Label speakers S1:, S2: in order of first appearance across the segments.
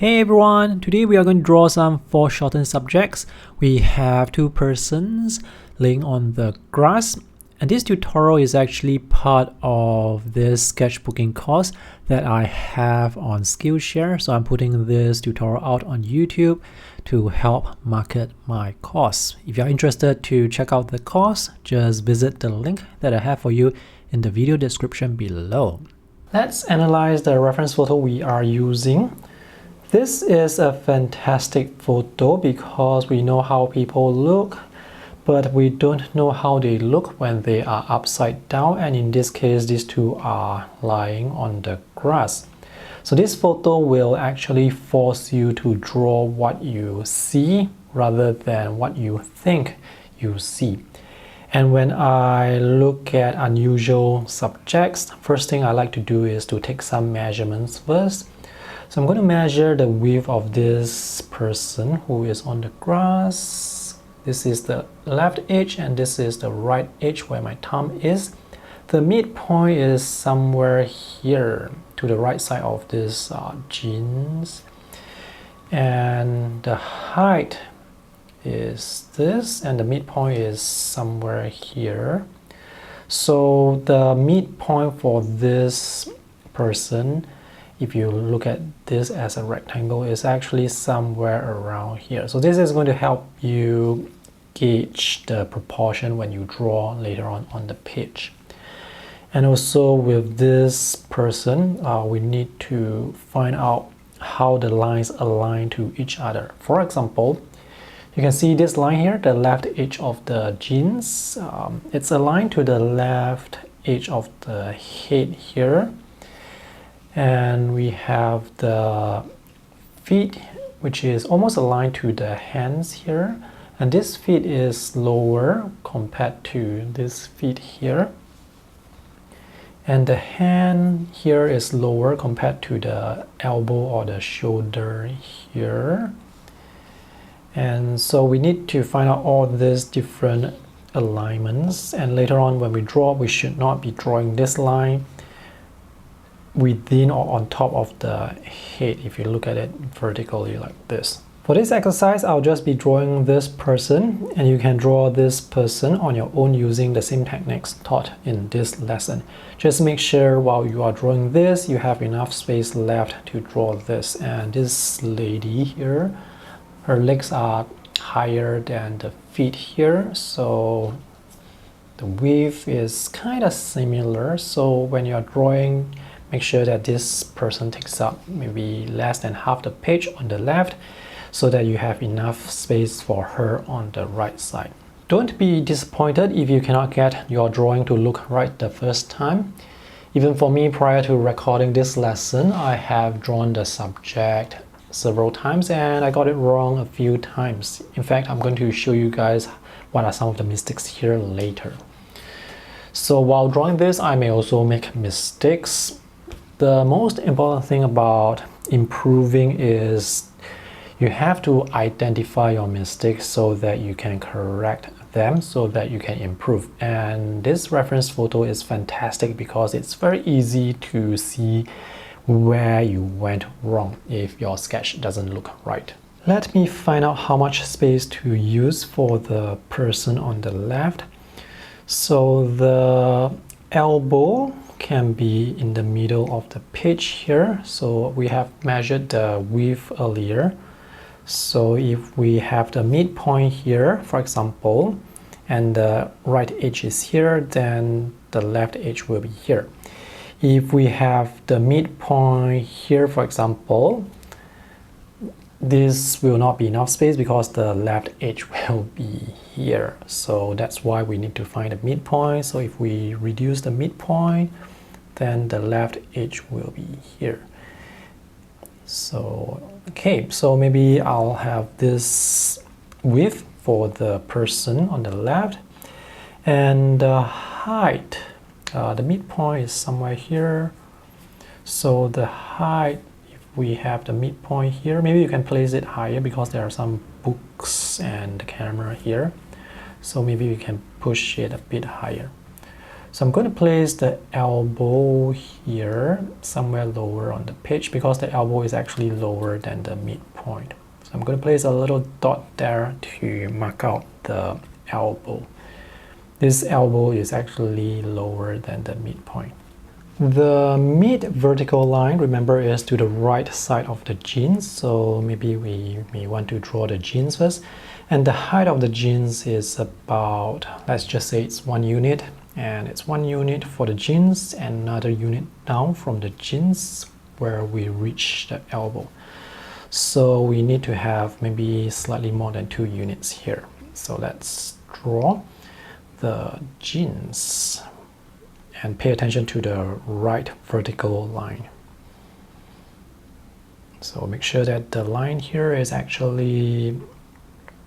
S1: Hey everyone, today we are going to draw some foreshortened subjects. We have two persons laying on the grass, and this tutorial is actually part of this sketchbooking course that I have on Skillshare. So I'm putting this tutorial out on YouTube to help market my course. If you're interested to check out the course, just visit the link that I have for you in the video description below. Let's analyze the reference photo we are using. This is a fantastic photo because we know how people look, but we don't know how they look when they are upside down, and in this case these two are lying on the grass. So this photo will actually force you to draw what you see rather than what you think you see. And when I look at unusual subjects, first thing I like to do is to take some measurements first. So I'm going to measure the width of this person who is on the grass. This is the left edge and this is the right edge where my thumb is. The midpoint is somewhere here to the right side of this jeans. And the height is this, and the midpoint is somewhere here. So the midpoint for this person, if you look at this as a rectangle, is actually somewhere around here. So this is going to help you gauge the proportion when you draw later on the page. And also with this person, we need to find out how the lines align to each other. For example, you can see this line here, the left edge of the jeans. It's aligned to the left edge of the head here. And we have the feet, which is almost aligned to the hands here. And this feet is lower compared to this feet here. And the hand here is lower compared to the elbow or the shoulder here. And so we need to find out all these different alignments. And later on when we draw, we should not be drawing this line within or on top of the head if you look at it vertically like this. For this exercise, I'll just be drawing this person, and you can draw this person on your own using the same techniques taught in this lesson. Just make sure while you are drawing this, you have enough space left to draw this. And this lady here, her legs are higher than the feet here, so the width is kind of similar. So when you're drawing, make sure that this person takes up maybe less than half the page on the left so that you have enough space for her on the right side. Don't be disappointed if you cannot get your drawing to look right the first time. Even for me, prior to recording this lesson, I have drawn the subject several times and I got it wrong a few times. In fact, I'm going to show you guys what are some of the mistakes here later. So while drawing this, I may also make mistakes. The most important thing about improving is you have to identify your mistakes so that you can correct them so that you can improve. And this reference photo is fantastic because it's very easy to see where you went wrong if your sketch doesn't look right. Let me find out how much space to use for the person on the left. So the elbow can be in the middle of the page here. So we have measured the width earlier. So if we have the midpoint here, for example, and the right edge is here, then the left edge will be here. If we have the midpoint here, for example, this will not be enough space because the left edge will be here. So that's why we need to find the midpoint. So if we reduce the midpoint, then the left edge will be here. So, okay, so maybe I'll have this width for the person on the left. And the height, the midpoint is somewhere here. So the height, we have the midpoint here. Maybe you can place it higher because there are some books and the camera here. So maybe we can push it a bit higher. So I'm going to place the elbow here somewhere lower on the page because the elbow is actually lower than the midpoint. So I'm going to place a little dot there to mark out the elbow. This elbow is actually lower than the midpoint. The mid vertical line, remember, is to the right side of the jeans. So maybe we may want to draw the jeans first. And the height of the jeans is about, let's just say it's 1 unit. And it's 1 unit for the jeans and another unit down from the jeans where we reach the elbow. So we need to have maybe slightly more than 2 units here. So let's draw the jeans and pay attention to the right vertical line. So make sure that the line here is actually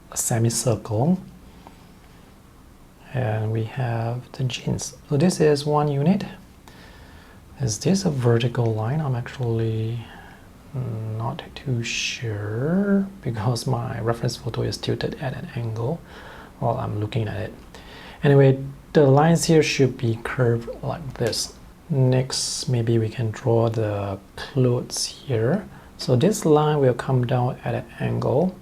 S1: a semicircle. And we have the jeans. So this is 1 unit. Is this a vertical line? I'm actually not too sure because my reference photo is tilted at an angle while I'm looking at it. Anyway, the lines here should be curved like this. Next, maybe we can draw the clothes here. So this line will come down at an angle.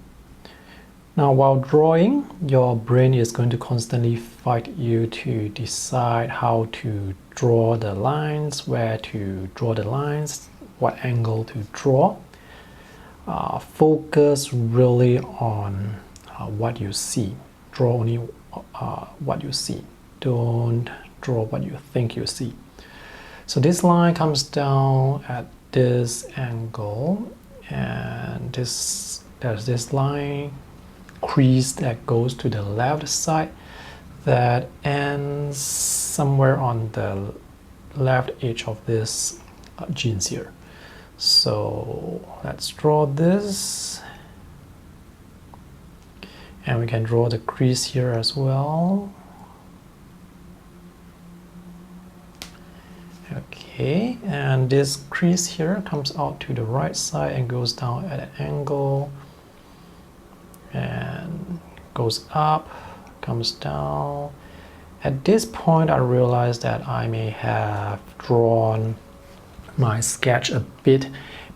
S1: Now, while drawing, your brain is going to constantly fight you to decide how to draw the lines, where to draw the lines, what angle to draw. Focus really on what you see. Draw only what you see. Don't draw what you think you see. So this line comes down at this angle, and there's this line crease that goes to the left side that ends somewhere on the left edge of this jeans here. So let's draw this, and we can draw the crease here as well. Okay, and this crease here comes out to the right side and goes down at an angle and goes up, comes down. At this point, I realized that I may have drawn my sketch a bit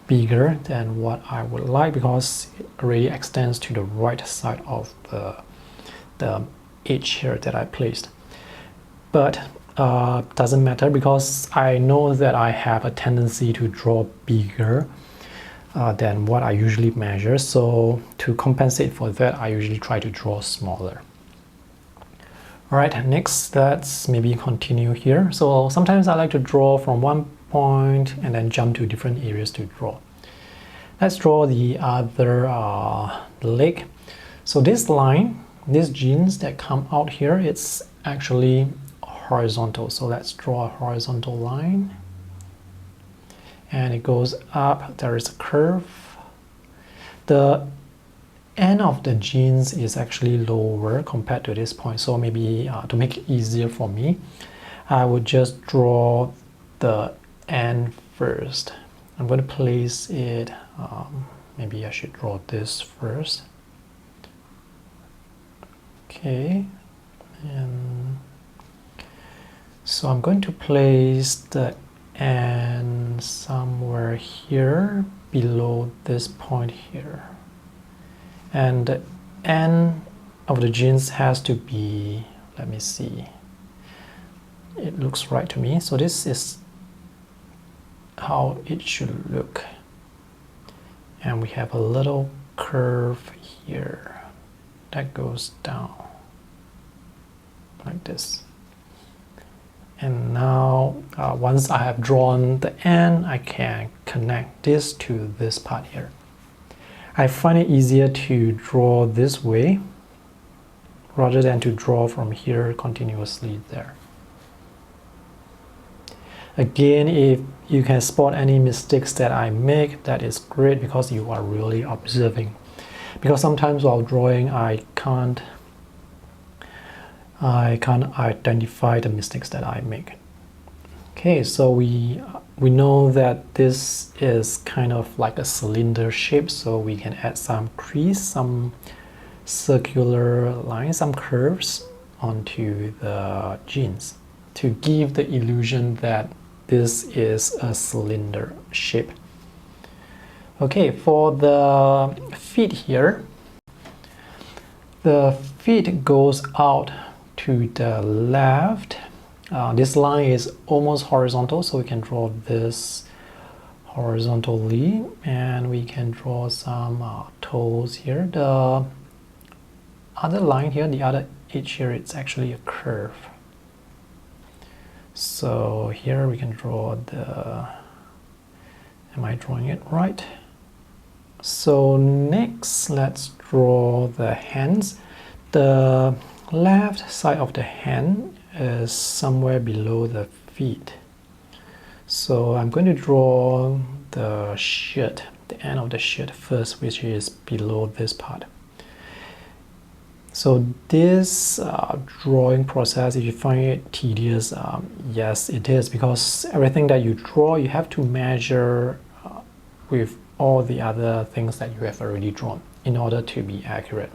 S1: bigger than what I would like because it already extends to the right side of the edge here that I placed. But doesn't matter because I know that I have a tendency to draw bigger than what I usually measure. So to compensate for that, I usually try to draw smaller. All right, next, let's maybe continue here. So sometimes I like to draw from one point and then jump to different areas to draw. Let's draw the other leg. So this line, these jeans that come out here, it's actually horizontal. So let's draw a horizontal line. And it goes up, there is a curve. The end of the jeans is actually lower compared to this point. So maybe to make it easier for me, I would just draw the end first. I'm going to place it, maybe I should draw this first. Okay, and so I'm going to place the end somewhere here below this point here. And the end of the jeans has to be, let me see, it looks right to me. So this is how it should look. And we have a little curve here that goes down like this. And now once I have drawn the end, I can connect this to this part here. I find it easier to draw this way rather than to draw from here continuously there. Again, if you can spot any mistakes that I make, that is great because you are really observing. Because sometimes while drawing, I can't identify the mistakes that I make. Okay, so we know that this is kind of like a cylinder shape, so we can add some crease, some circular lines, some curves onto the jeans. to give the illusion that this is a cylinder shape. Okay, for the feet here, the feet goes out to the left. This line is almost horizontal, so we can draw this horizontally, and we can draw some toes here. The other line here, the other edge here, it's actually a curve. So here we can draw the, am I drawing it right? So next, let's draw the hands. The left side of the hand is somewhere below the feet. So I'm going to draw the shirt, the end of the shirt first, which is below this part. So this drawing process, if you find it tedious, yes, it is, because everything that you draw, you have to measure with all the other things that you have already drawn in order to be accurate.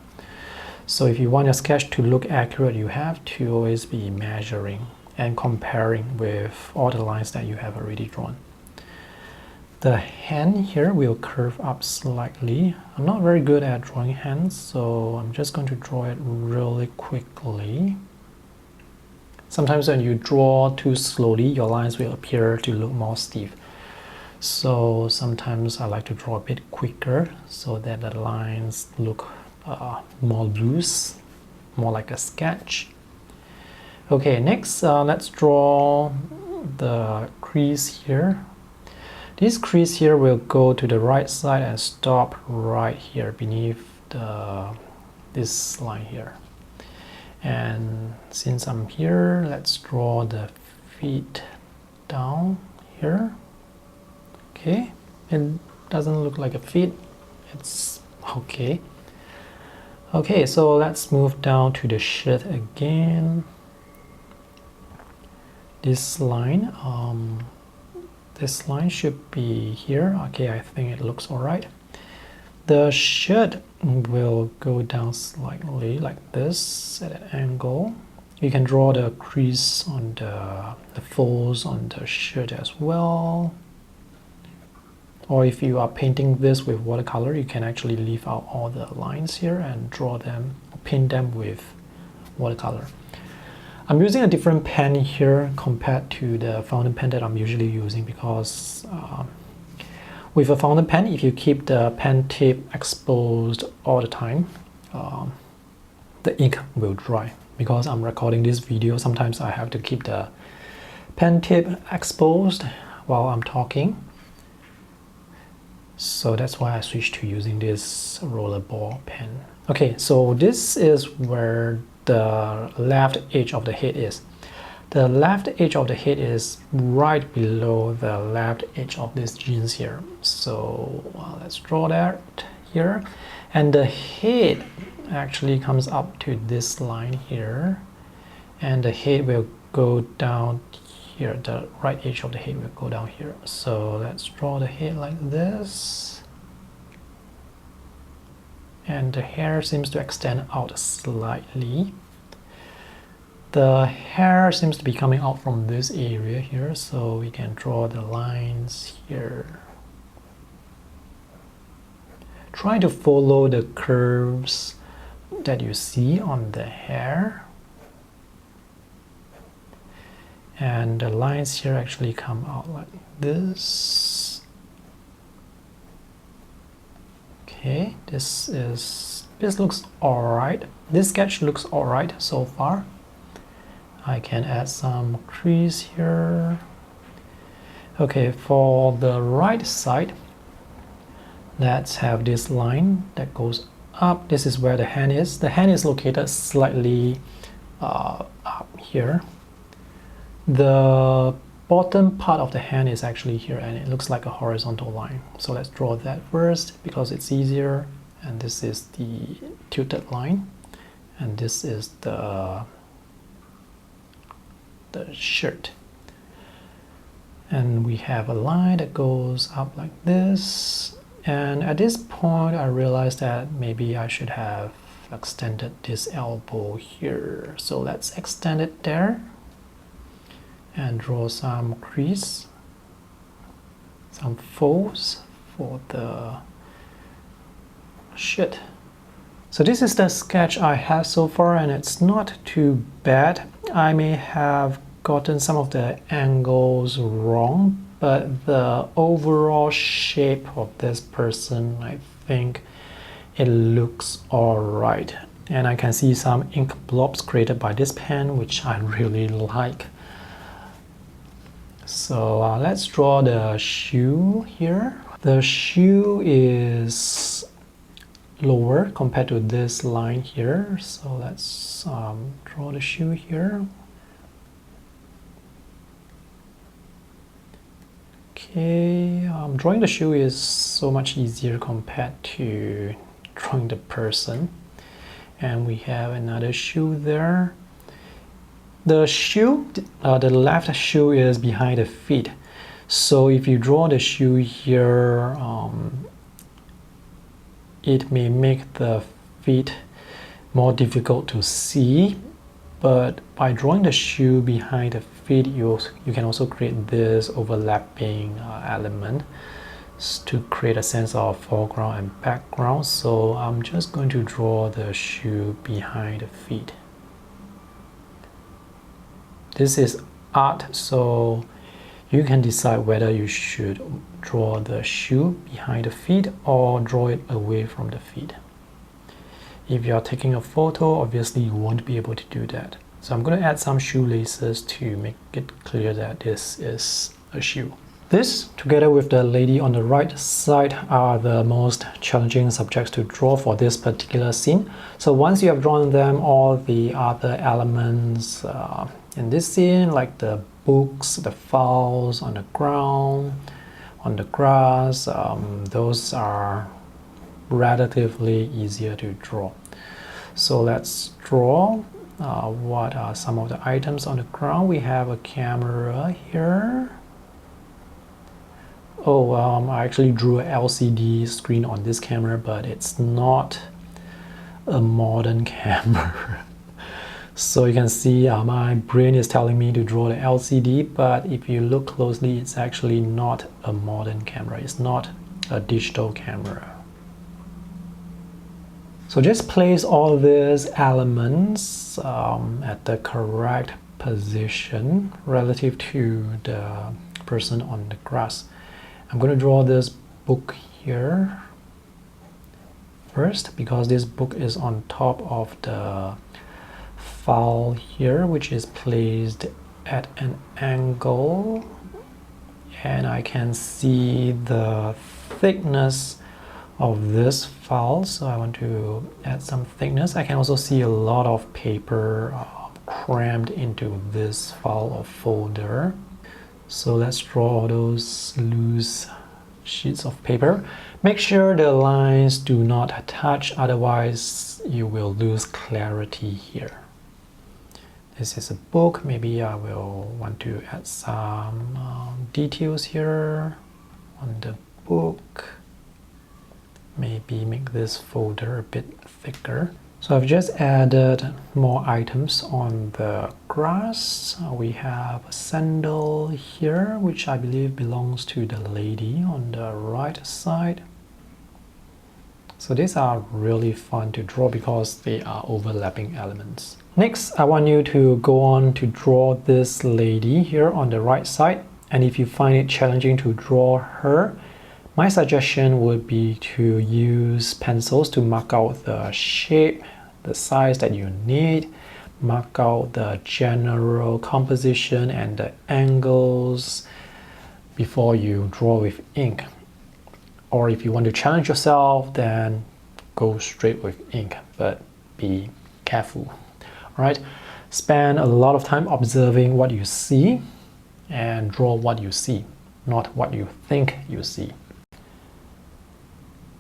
S1: So if you want your sketch to look accurate, you have to always be measuring and comparing with all the lines that you have already drawn. The hand here will curve up slightly. I'm not very good at drawing hands, so I'm just going to draw it really quickly. Sometimes when you draw too slowly, your lines will appear to look more stiff. So sometimes I like to draw a bit quicker so that the lines look more loose, more like a sketch. Okay, next let's draw the crease here. This crease here will go to the right side and stop right here beneath this line here. And since I'm here, let's draw the feet down here. Okay, it doesn't look like a feet, it's okay. Okay, so let's move down to the shirt again. This line should be here. Okay, I think it looks all right. The shirt will go down slightly like this at an angle. You can draw the crease on the folds on the shirt as well. Or if you are painting this with watercolor, you can actually leave out all the lines here and draw them, paint them with watercolor. I'm using a different pen here compared to the fountain pen that I'm usually using, because with a fountain pen, if you keep the pen tip exposed all the time, the ink will dry. Because I'm recording this video, sometimes I have to keep the pen tip exposed while I'm talking. So that's why I switched to using this rollerball pen. Okay, so this is where the left edge of the head is. The left edge of the head is right below the left edge of this jeans here. So let's draw that here. And the head actually comes up to this line here. And the head will go down here. The right edge of the head will go down here. So let's draw the head like this. And the hair seems to extend out slightly. The hair seems to be coming out from this area here, so we can draw the lines here. Try to follow the curves that you see on the hair. And the lines here actually come out like this. Okay, this looks alright. This sketch looks alright so far. I can add some crease here. Okay, for the right side, let's have this line that goes up. This is where the hand is. The hand is located slightly up here. The bottom part of the hand is actually here, and it looks like a horizontal line. So let's draw that first because it's easier. And this is the tilted line, and this is the shirt. And we have a line that goes up like this. And at this point, I realized that maybe I should have extended this elbow here. So let's extend it there. and draw some crease, some folds for the shit. So this is the sketch I have so far, and it's not too bad. I may have gotten some of the angles wrong, but the overall shape of this person, I think it looks alright. And I can see some ink blobs created by this pen, which I really like. So let's draw the shoe here. The shoe is lower compared to this line here, so let's draw the shoe here. Okay, drawing the shoe is so much easier compared to drawing the person. And we have another shoe there. The shoe, the left shoe is behind the feet. So if you draw the shoe here, it may make the feet more difficult to see, but by drawing the shoe behind the feet, you can also create this overlapping element to create a sense of foreground and background. So I'm just going to draw the shoe behind the feet. This is art, so you can decide whether you should draw the shoe behind the feet or draw it away from the feet. If you are taking a photo, obviously you won't be able to do that. So I'm going to add some shoelaces to make it clear that this is a shoe. This, together with the lady on the right side, are the most challenging subjects to draw for this particular scene. So once you have drawn them, all the other elements in this scene, like the books, the files on the ground, on the grass, those are relatively easier to draw. So let's draw what are some of the items on the ground. We have a camera here. Oh, I actually drew an LCD screen on this camera, but it's not a modern camera. So you can see my brain is telling me to draw the LCD, but if you look closely, it's actually not a modern camera. It's not a digital camera. So just place all these elements at the correct position relative to the person on the grass. I'm going to draw this book here first, because this book is on top of the file here, which is placed at an angle, and I can see the thickness of this file, so I want to add some thickness. I can also see a lot of paper crammed into this file or folder. So let's draw those loose sheets of paper. Make sure the lines do not touch, otherwise you will lose clarity here. This is a book. Maybe I will want to add some details here on the book. Maybe make this folder a bit thicker. So I've just added more items on the grass. We have a sandal here, which I believe belongs to the lady on the right side. So these are really fun to draw because they are overlapping elements. Next, I want you to go on to draw this lady here on the right side. And if you find it challenging to draw her, my suggestion would be to use pencils to mark out the shape, the size that you need, mark out the general composition and the angles before you draw with ink. Or if you want to challenge yourself, then go straight with ink, but be careful. All right, spend a lot of time observing what you see and draw what you see, not what you think you see.